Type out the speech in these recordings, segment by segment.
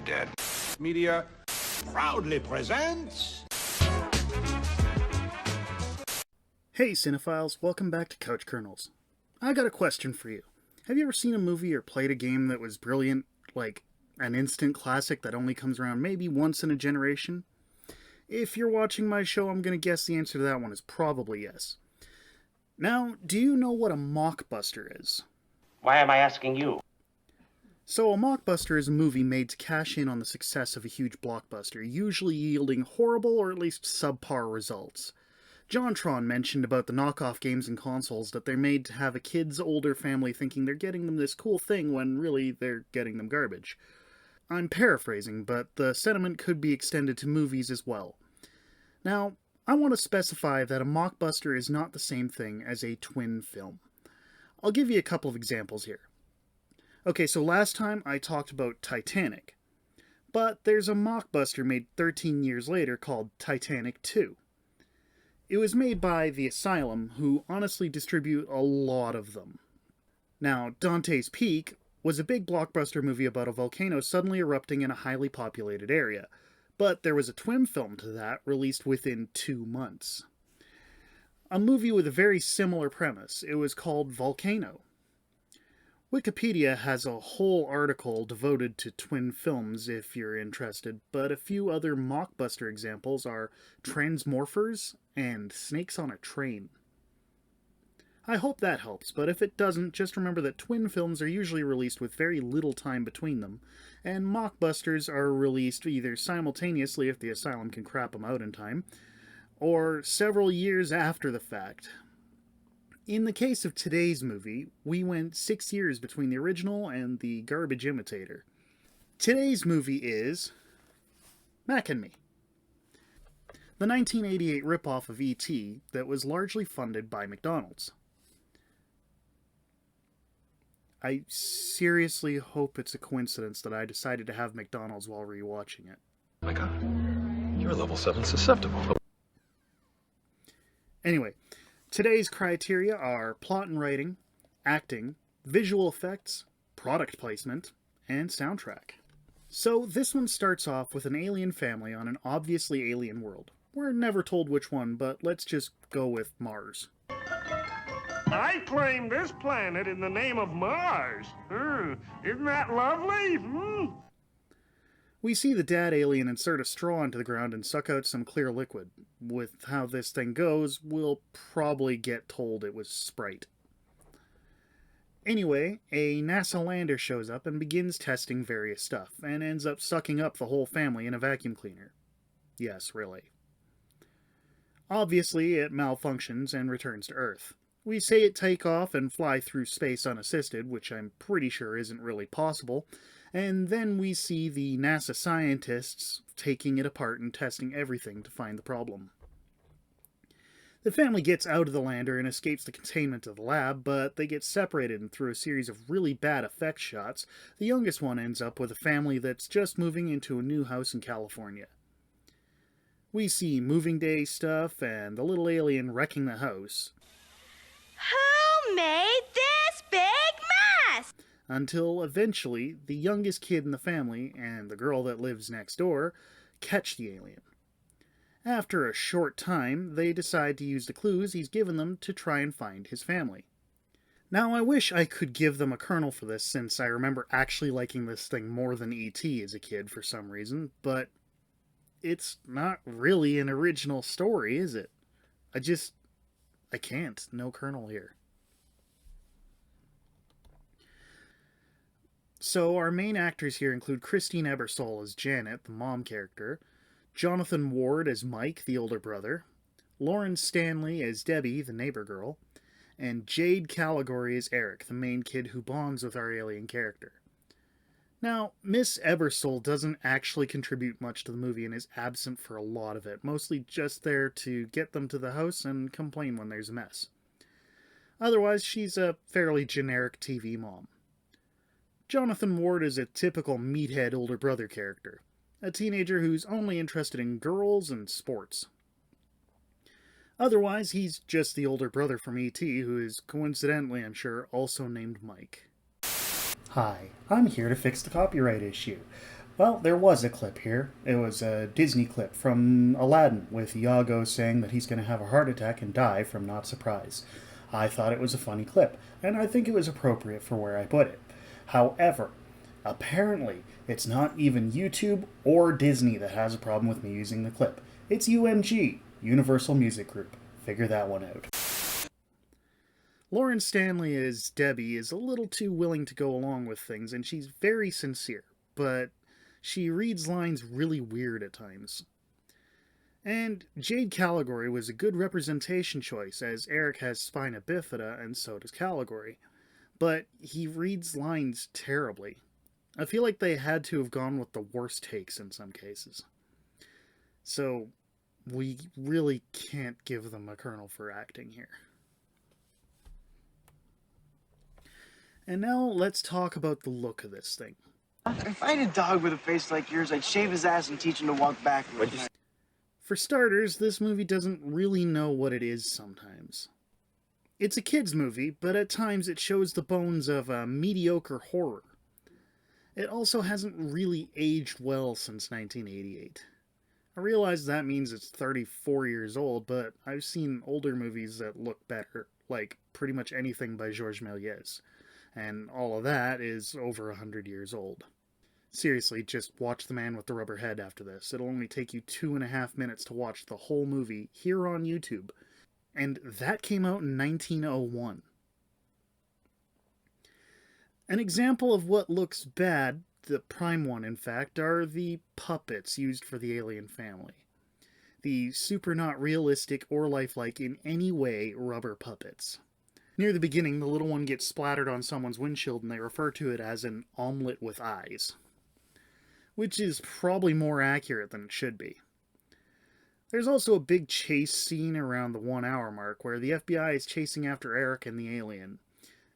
dead. Media proudly presents... Hey cinephiles, welcome back to Couch Kernels. I got a question for you. Have you ever seen a movie or played a game that was brilliant, like an instant classic that only comes around maybe once in a generation? If you're watching my show, I'm going to guess the answer to that one is probably yes. Now, do you know what a mockbuster is? Why am I asking you? So a mockbuster is a movie made to cash in on the success of a huge blockbuster, usually yielding horrible or at least subpar results. JonTron mentioned about the knockoff games and consoles that they're made to have a kid's older family thinking they're getting them this cool thing when really they're getting them garbage. I'm paraphrasing, but the sentiment could be extended to movies as well. Now, I want to specify that a mockbuster is not the same thing as a twin film. I'll give you a couple of examples here. Okay, so last time I talked about Titanic, but there's a mockbuster made 13 years later called Titanic 2. It was made by The Asylum, who honestly distribute a lot of them. Now, Dante's Peak was a big blockbuster movie about a volcano suddenly erupting in a highly populated area, but there was a twin film to that released within 2 months. A movie with a very similar premise. It was called Volcano. Wikipedia has a whole article devoted to twin films if you're interested, but a few other mockbuster examples are Transmorphers and Snakes on a Train. I hope that helps, but if it doesn't, just remember that twin films are usually released with very little time between them, and mockbusters are released either simultaneously if the Asylum can crap them out in time, or several years after the fact. In the case of today's movie, we went 6 years between the original and the garbage imitator. Today's movie is Mac and Me, the 1988 ripoff of E.T. that was largely funded by McDonald's. I seriously hope it's a coincidence that I decided to have McDonald's while rewatching it. Oh my god, you're level 7 susceptible. Anyway, today's criteria are plot and writing, acting, visual effects, product placement, and soundtrack. So this one starts off with an alien family on an obviously alien world. We're never told which one, but let's just go with Mars. I claim this planet in the name of Mars. Isn't that lovely? We see the dad alien insert a straw into the ground and suck out some clear liquid. With how this thing goes, we'll probably get told it was Sprite. Anyway, a NASA lander shows up and begins testing various stuff, and ends up sucking up the whole family in a vacuum cleaner. Yes, really. Obviously, it malfunctions and returns to Earth. We say it take off and fly through space unassisted, which I'm pretty sure isn't really possible, and then we see the NASA scientists taking it apart and testing everything to find the problem. The family gets out of the lander and escapes the containment of the lab, but they get separated, and through a series of really bad effect shots, the youngest one ends up with a family that's just moving into a new house in California. We see moving day stuff and the little alien wrecking the house. Who made this big mess? Until eventually, the youngest kid in the family and the girl that lives next door catch the alien. After a short time, they decide to use the clues he's given them to try and find his family. Now, I wish I could give them a kernel for this, since I remember actually liking this thing more than E.T. as a kid for some reason, but it's not really an original story, is it? I can't. No kernel here. So our main actors here include Christine Ebersole as Janet, the mom character, Jonathan Ward as Mike, the older brother, Lauren Stanley as Debbie, the neighbor girl, and Jade Caligari as Eric, the main kid who bonds with our alien character. Now, Miss Ebersole doesn't actually contribute much to the movie and is absent for a lot of it, mostly just there to get them to the house and complain when there's a mess. Otherwise, she's a fairly generic TV mom. Jonathan Ward is a typical meathead older brother character, a teenager who's only interested in girls and sports. Otherwise, he's just the older brother from E.T., who is, coincidentally I'm sure, also named Mike. Hi, I'm here to fix the copyright issue. Well, there was a clip here. It was a Disney clip from Aladdin with Iago saying that he's going to have a heart attack and die from not surprise. I thought it was a funny clip, and I think it was appropriate for where I put it. However, apparently, it's not even YouTube or Disney that has a problem with me using the clip. It's UMG, Universal Music Group. Figure that one out. Lauren Stanley as Debbie is a little too willing to go along with things, and she's very sincere, but she reads lines really weird at times. And Jade Caligari was a good representation choice, as Eric has spina bifida and so does Caligari. But he reads lines terribly. I feel like they had to have gone with the worst takes in some cases. So, we really can't give them a kernel for acting here. And now let's talk about the look of this thing. If I had a dog with a face like yours, I'd shave his ass and teach him to walk backwards. For starters, this movie doesn't really know what it is sometimes. It's a kid's movie, but at times it shows the bones of a mediocre horror. It also hasn't really aged well since 1988. I realize that means it's 34 years old, but I've seen older movies that look better, like pretty much anything by Georges Méliès, and all of that is over 100 years old. Seriously, just watch The Man with the Rubber Head after this. It'll only take you 2.5 minutes to watch the whole movie here on YouTube. And that came out in 1901. An example of what looks bad, the prime one in fact, are the puppets used for the alien family. The super not realistic or lifelike in any way rubber puppets. Near the beginning, the little one gets splattered on someone's windshield and they refer to it as an omelet with eyes. Which is probably more accurate than it should be. There's also a big chase scene around the 1 hour mark where the FBI is chasing after Eric and the alien.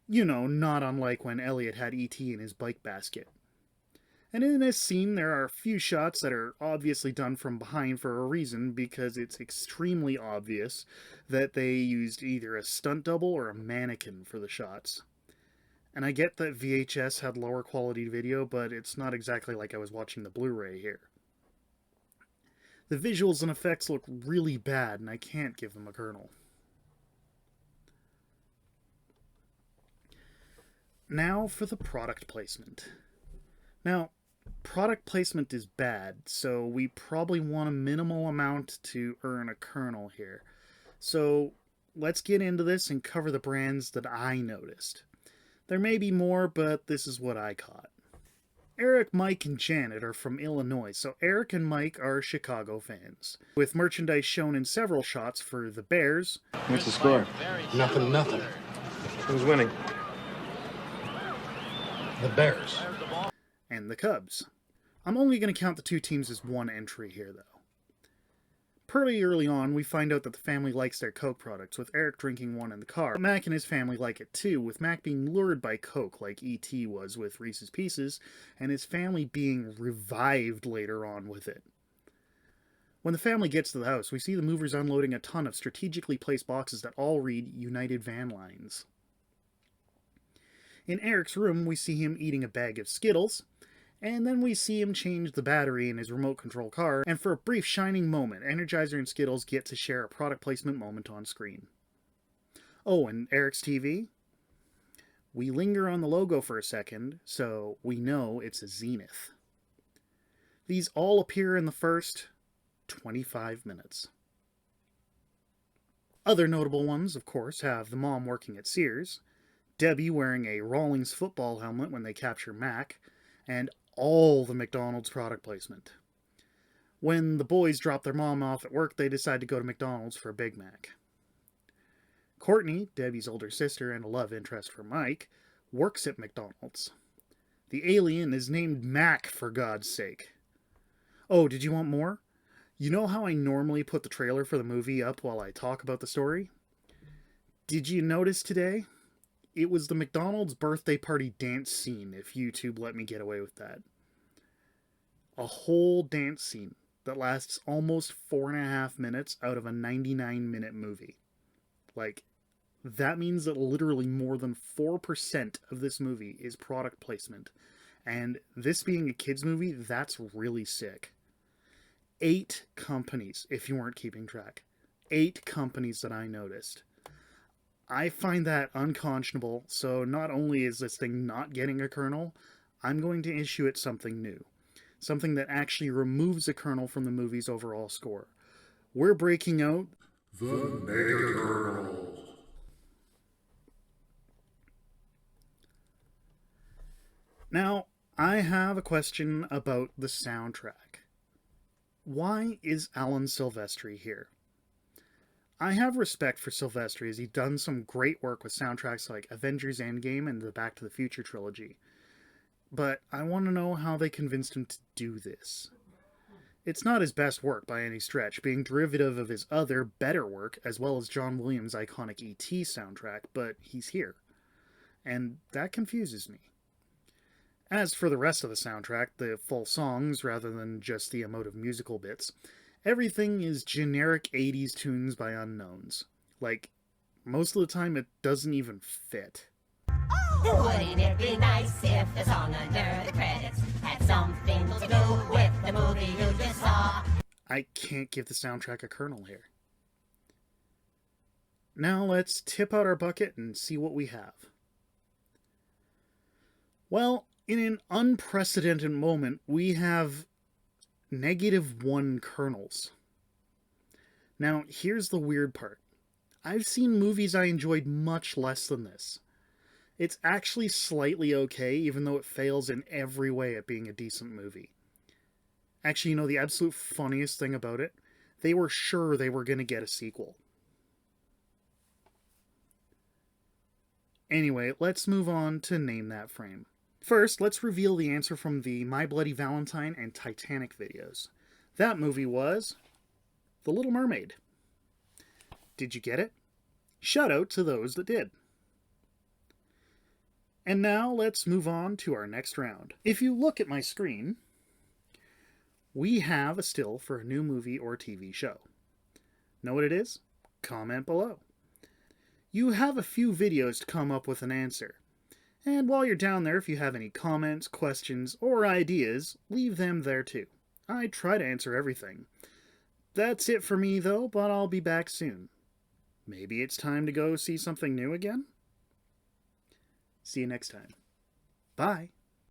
You know, not unlike when Elliot had E.T. in his bike basket. And in this scene, there are a few shots that are obviously done from behind for a reason, because it's extremely obvious that they used either a stunt double or a mannequin for the shots. And I get that VHS had lower quality video, but it's not exactly like I was watching the Blu-ray here. The visuals and effects look really bad, and I can't give them a kernel. Now for the product placement. Now, product placement is bad, so we probably want a minimal amount to earn a kernel here. So let's get into this and cover the brands that I noticed. There may be more, but this is what I caught. Eric, Mike, and Janet are from Illinois, so Eric and Mike are Chicago fans, with merchandise shown in several shots for the Bears. What's the score? Nothing. Who's winning? The Bears. And the Cubs. I'm only going to count the two teams as one entry here, though. Pretty early on, we find out that the family likes their Coke products, with Eric drinking one in the car. But Mac and his family like it too, with Mac being lured by Coke like E.T. was with Reese's Pieces, and his family being revived later on with it. When the family gets to the house, we see the movers unloading a ton of strategically placed boxes that all read United Van Lines. In Eric's room, we see him eating a bag of Skittles, and then we see him change the battery in his remote control car, and for a brief shining moment, Energizer and Skittles get to share a product placement moment on screen. Oh, and Eric's TV? We linger on the logo for a second, so we know it's a Zenith. These all appear in the first 25 minutes. Other notable ones, of course, have the mom working at Sears, Debbie wearing a Rawlings football helmet when they capture Mac, and all the McDonald's product placement. When the boys drop their mom off at work, they decide to go to McDonald's for a Big Mac. Courtney, Debbie's older sister and a love interest for Mike, works at McDonald's. The alien is named Mac, for God's sake. Oh, did you want more? You know how I normally put the trailer for the movie up while I talk about the story? Did you notice today? It was the McDonald's birthday party dance scene, if YouTube let me get away with that. A whole dance scene that lasts almost 4.5 minutes out of a 99-minute movie. Like, that means that literally more than 4% of this movie is product placement, And this being a kids movie, that's really sick. 8 companies, if you weren't keeping track. 8 companies that I noticed. I find that unconscionable, so not only is this thing not getting a kernel, I'm going to issue it something new. Something that actually removes a kernel from the movie's overall score. We're breaking out the Mega Kernels. Now, I have a question about the soundtrack. Why is Alan Silvestri here? I have respect for Silvestri as he's done some great work with soundtracks like Avengers Endgame and the Back to the Future trilogy. But I want to know how they convinced him to do this. It's not his best work by any stretch, being derivative of his other, better work, as well as John Williams' iconic E.T. soundtrack, but he's here. And that confuses me. As for the rest of the soundtrack, the full songs rather than just the emotive musical bits, everything is generic 80s tunes by unknowns. Like, most of the time it doesn't even fit. Wouldn't it be nice if the song under the credits had something to do with the movie you just saw? I can't give the soundtrack a kernel here. Now let's tip out our bucket and see what we have. Well, in an unprecedented moment, we have -1 kernels. Now, here's the weird part. I've seen movies I enjoyed much less than this. It's actually slightly okay, even though it fails in every way at being a decent movie. Actually, you know, the absolute funniest thing about it? They were sure they were going to get a sequel. Anyway, let's move on to Name That Frame. First, let's reveal the answer from the My Bloody Valentine and Titanic videos. That movie was The Little Mermaid. Did you get it? Shout out to those that did. And now let's move on to our next round. If you look at my screen, we have a still for a new movie or TV show. Know what it is? Comment below. You have a few videos to come up with an answer. And while you're down there, if you have any comments, questions, or ideas, leave them there too. I try to answer everything. That's it for me though, but I'll be back soon. Maybe it's time to go see something new again? See you next time. Bye.